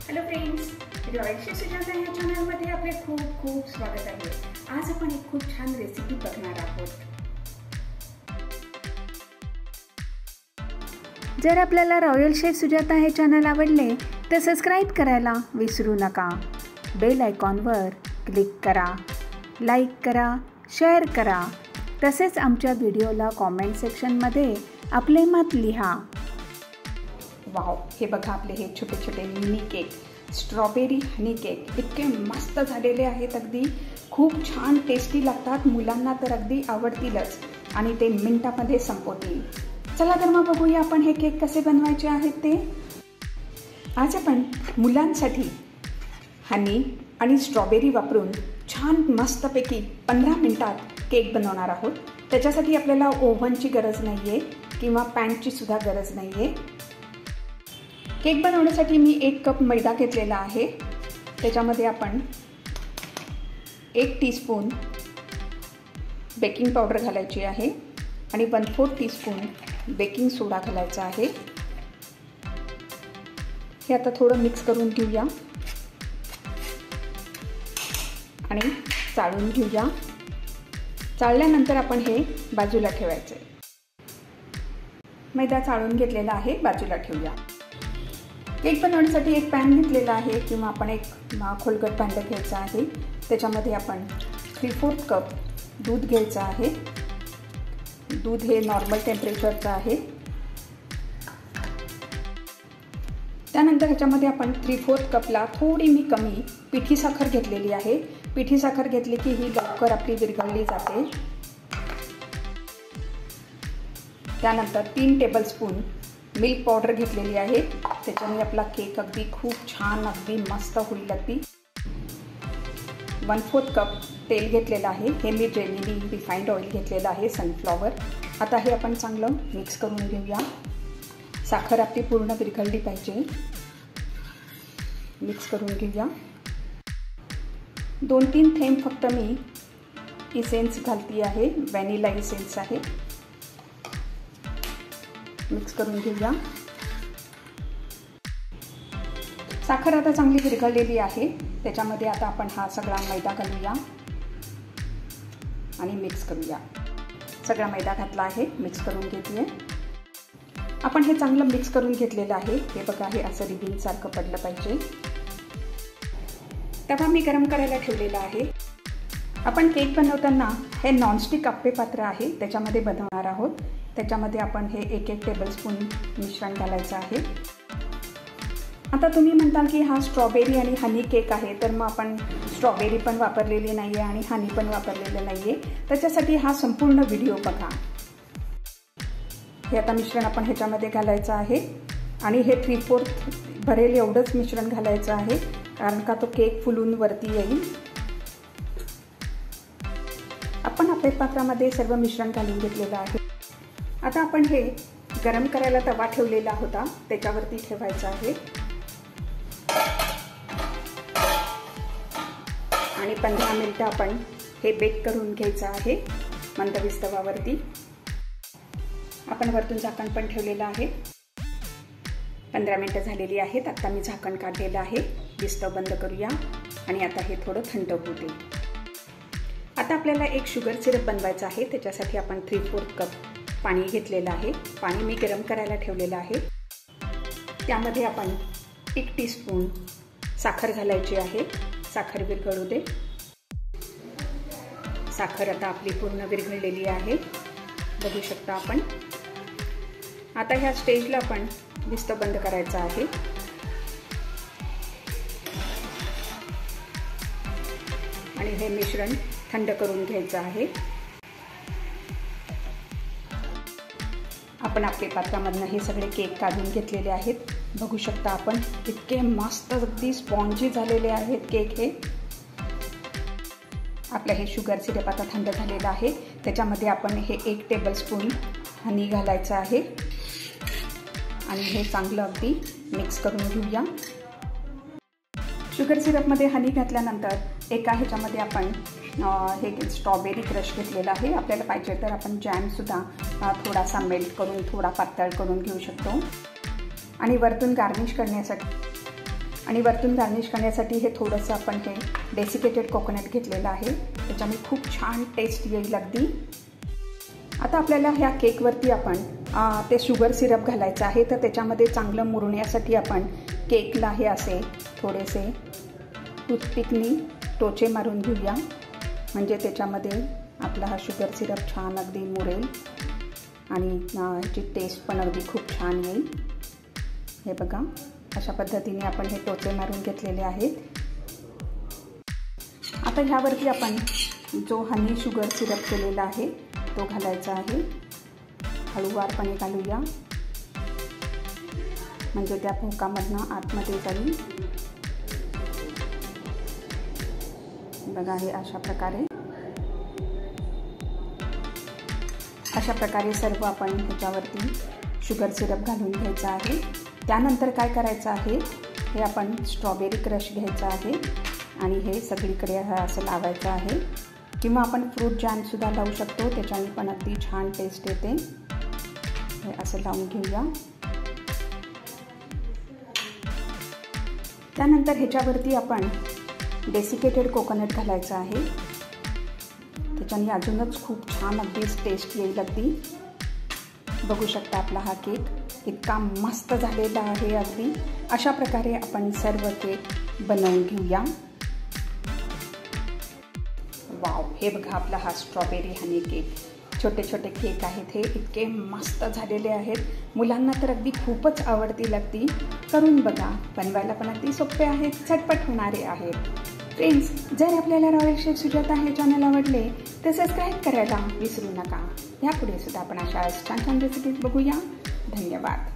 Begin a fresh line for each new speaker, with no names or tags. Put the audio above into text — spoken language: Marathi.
Hello friends, royal chef Sujata या चॅनलमध्ये आपले खूप खूप स्वागत आहे। आज आपण एक खूप छान रेसिपी बघणार आहोत। जर आपल्याला रॉयल शेफ सुजाता हे चॅनल आवडले तर सबस्क्राइब करायला विसरू नका। बेल आयकॉनवर क्लिक करा, लाईक करा, शेअर करा। तसेच आमच्या व्हिडिओला कमेंट सेक्शनमध्ये आपले मत लिहा। वाव, हे बघा आपले हे छोटे छोटे मिनी केक, स्ट्रॉबेरी हनी केक इतके मस्त झालेले आहेत। अगदी खूप छान टेस्टी लागतात, मुलांना तर अगदी आवडतीलच आणि ते मिनिटामध्ये संपवतील। चला तर मग बघूया आपण हे केक कसे बनवायचे आहेत ते। आज आपण मुलांसाठी हनी आणि स्ट्रॉबेरी वापरून छान मस्तपैकी 15 मिनिटात केक बनवणार आहोत। त्याच्यासाठी आपल्याला ओव्हनची गरज नाहीये किंवा पॅनची सुद्धा गरज नाहीये। केक बनवण्यासाठी मी 1 कप मैदा घेतलेला आहे। त्याच्यामध्ये आपण 1 टीस्पून बेकिंग पावडर घालायची आहे आणि 1/4 टीस्पून बेकिंग सोडा घालायचा आहे। हे आता थोडं मिक्स करून घेऊया आणि चाळून घेऊया। चाळल्यानंतर आपण हे बाजूला ठेवायचे। मैदा चाळून घेतलेला आहे, बाजूला ठेवूया। केक बनवण्यासाठी एक पॅन घेतलेला आहे किंवा आपण एक खोलगट भांडं घ्यायचं आहे। त्याच्यामध्ये आपण 3/4 कप दूध घ्यायचं आहे। दूध हे नॉर्मल टेम्परेचरचं आहे। त्यानंतर ह्याच्यामध्ये आपण 3/4 कपला थोडी मी कमी पिठी साखर घेतलेली आहे। पिठी साखर घेतली की ही लवकर आपली विरघळली जाते। त्यानंतर 3 टेबलस्पून मिल्क पावडर घेतलेली आहे। त्याच्याने आपला केक अगदी खूप छान अगदी मस्त होईल। अगदी 1/4 कप तेल घेतलेलं आहे। हे मी जेमिनी रिफाइंड ऑइल घेतलेलं आहे, सनफ्लॉवर। आता हे आपण चांगलं मिक्स करून घेऊया। साखर आपली पूर्ण विरघळली पाहिजे। मिक्स करून घेऊया। 2-3 थेंब फक्त मी इसेन्स घालती आहे, व्हॅनिला इसेन्स आहे। मिक्स करून घेऊया। साखर आता चांगली विरघळलेली आहे। त्याच्यामध्ये आता आपण हा सगळा मैदा घालूया आणि मिक्स करूया। सगळा मैदा घातला आहे, मिक्स करून घेतोय। आपण हे चांगलं मिक्स करून घेतलेलं आहे। हे बघा, हे असं रिबीन सारखं पडलं पाहिजे। तवा मी गरम करायला ठेवलेला आहे। आपण केक बनवताना हे नॉनस्टिक आप्पे पात्र आहे, त्याच्यामध्ये बनवणार आहोत। त्याच्यामध्ये आपण हे 1 टेबलस्पून मिश्रण घालायचं आहे। आता तुम्ही म्हणताल की हा स्ट्रॉबेरी आणि हनी केक आहे, तर मग आपण स्ट्रॉबेरी पण वापरलेली नाही आहे आणि हनी पण वापरलेलं नाही आहे। त्याच्यासाठी हा संपूर्ण व्हिडिओ बघा। हे आता मिश्रण आपण ह्याच्यामध्ये घालायचं आहे आणि हे 3/4 भरेल एवढंच मिश्रण घालायचं आहे, कारण का तो केक फुलून वरती येईल। आपण आप्पे पात्रामध्ये सर्व मिश्रण घालून घेतलेलं आहे। आता आपण हे गरम करायला तवा ठेवलेला होता, त्याच्यावरती ठेवायचा आहे आणि 15 मिनिटं आपण हे बेक करून घ्यायचं आहे मंदवीज तवावरती। आपण वरतून झाकण पण ठेवलेलं आहे। 15 मिनिटं झालेली आहेत। आता मी झाकण काढलेलं आहे। स्टव बंद करूया आणि आता हे थोडं थंड होऊ दे। आता आपल्याला एक शुगर सिरप बनवायचा आहे। त्याच्यासाठी आपण 3/4 कप पाणी घेतलेलं आहे। पाणी मी गरम करायला ठेवलेलं आहे। त्यामध्ये आपण 1 टीस्पून साखर घालायची आहे। साखर विरघळू दे। साखर आता आपली पूर्ण विरघळलेली आहे, बघू शकता आपण। आता ह्या स्टेजला आपण स्टव बंद करायचा आहे आणि हे मिश्रण थंड करून घ्यायचं आहे। आपण आपल्या पात्रामधून हे सगळे केक काढून घेतलेले आहेत, बघू शकता आपण। इतके मस्त अगदी स्पॉन्जी झालेले आहेत केक हे। आपलं हे शुगर सिरप आता थंड झालेलं आहे। त्याच्यामध्ये आपण हे 1 टेबलस्पून हनी घालायचं आहे आणि हे चांगलं अगदी मिक्स करून घेऊया। शुगर सिरपमध्ये हनी घातल्यानंतर एका ह्याच्यामध्ये आपण हे स्ट्रॉबेरी क्रश घेतलेला आहे। आपल्याला पाहिजे तर आपण जॅमसुद्धा थोडासा मेल्ट करून थोडा पातळ करून घेऊ शकतो। आणि वरतून गार्निश करण्यासाठी आणि वरतून गार्निश करण्यासाठी हे थोडंसं आपण हे डेसिकेटेड कोकोनट घेतलेलं आहे, त्याच्याने खूप छान टेस्ट येईल अगदी। आता आपल्याला ह्या केकवरती आपण ते शुगर सिरप घालायचं आहे, तर त्याच्यामध्ये चांगलं मुरण्यासाठी आपण केकला हे असे थोडेसे टूथपिकनी टोचे मारून घेऊया, म्हणजे त्याच्यामध्ये आपला हा शुगर सिरप छान अगदी मुरेल आणि ह्याची टेस्ट पण अगदी खूप छान येईल। हे बघा, अशा पद्धतीने आपण हे टोचे मारून घेतलेले आहेत। आता ह्यावरती आपण जो हनी शुगर सिरप केलेला आहे तो घालायचा आहे, हळूवारपणे घालूया म्हणजे त्या भोकामधनं आतमध्ये जाईल। बघा, हे अशा प्रकारे सर्व आपण ह्याच्यावरती शुगर सिरप घालून घ्यायचं आहे। त्यानंतर काय करायचं आहे, हे आपण स्ट्रॉबेरी क्रश घ्यायचं आहे आणि हे सगळीकडे असं लावायचं आहे, किंवा आपण फ्रूट जॅमसुद्धा लावू शकतो, त्याच्याने पण अगदी छान टेस्ट येते। हे असं लावून घेऊया। त्यानंतर ह्याच्यावरती आपण डेसिकेटेड कोकोनट घालायचं आहे, त्याच्याने अजूनच खूप छान अगदी टेस्ट येईल अगदी। बघू शकता आपला हा केक इतका मस्त झालेला आहे अगदी। अशा प्रकारे आपण सर्व केक बनवून घेऊया। वाव, हे बघा आपला हा स्ट्रॉबेरी हनी केक। छोटे छोटे केक आहेत, हे इतके मस्त झालेले आहेत, मुलांना तर अगदी खूपच आवडतील अगदी। करून बघा, बनवायला पण अगदी सोपे आहेत, झटपट होणारे आहेत। फ्रेंड्स, जर आपल्याला रॉयल शेफ सुजाता हे चॅनल आवडले तर सबस्क्राईब करायला विसरू नका। यापुढे सुद्धा आपण अशा छान छान रेसिपीज बघूया। धन्यवाद।